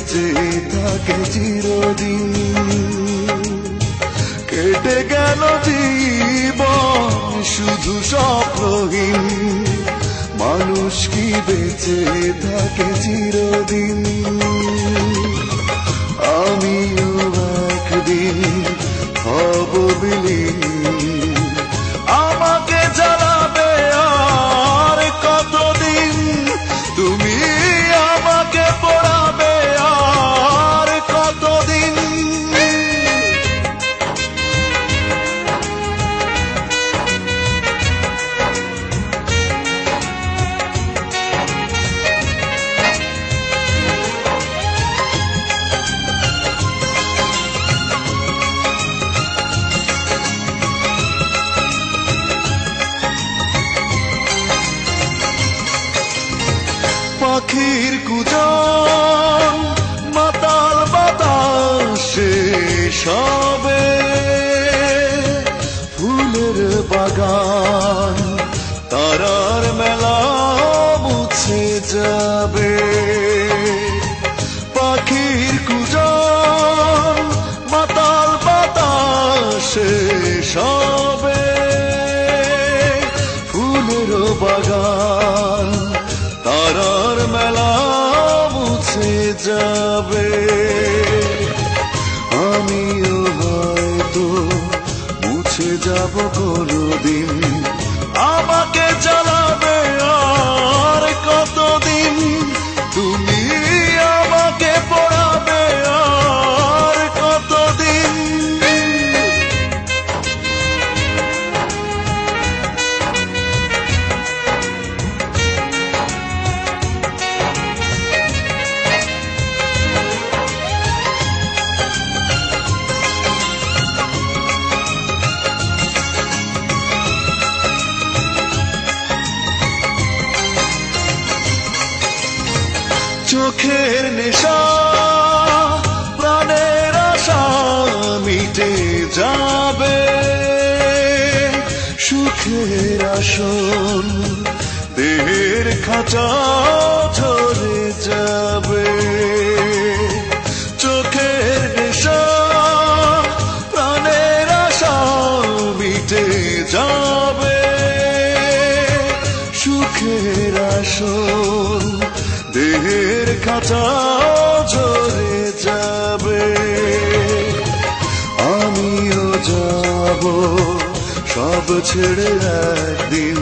বেঁচে থাকে চিরদিন। কেটে গেল জীবন শুধু স্বপ্নহীন, মানুষ কি বেঁচে থাকে চিরদিন। আমিও একদিন হব বিলীন, আমাকে জ্বালাবে আর কতদিন, তুমি আমাকে পোড়াবে আর কতদিন। পাখির কুজন মাতাল বাতাসে সবে, ফুলের বাগান তারার মেলা মুছে যাবে। পাখির কুজন মাতাল বাতাসে সবে, ফুলের বাগান তারার মেলা মুছে যাবে। আমিও হয়তো মুছে যাব কোনদিন, আমাকে জ্বালাবে আর কতদিন, তুমি আমাকে পোড়াবে আর কতদিন। চোখের নেশা প্রাণের আশা মিটে যাবে, সুখের আসন দেহের খাঁচা ঝরে যাবে। চোখের নেশা প্রাণের আশা মিটে যাবে, সুখের আসন দেহের খাঁচা ঝরে যাবে। আমিও যাব সব ছেড়ে একদিন,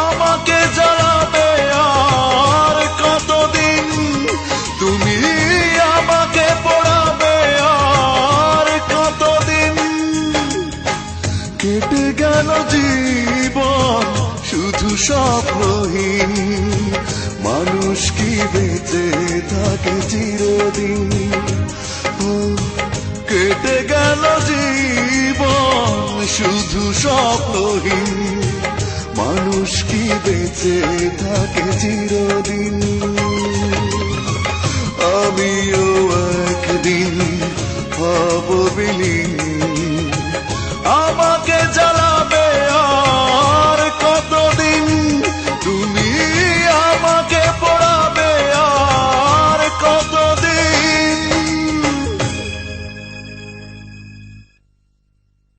আমাকে জ্বালাবে আর কতদিন, তুমি আমাকে পোড়াবে আর কতদিন। কেটে গেল জীবন শুধু স্বপ্নহীন, মানুষ কি বেঁচে থাকে চিরদিন। কেটে গেল জীবন শুধু স্বপ্নহীন, মানুষ কি বেঁচে থাকে চিরদিন। আমিও একদিন হব বিলীন,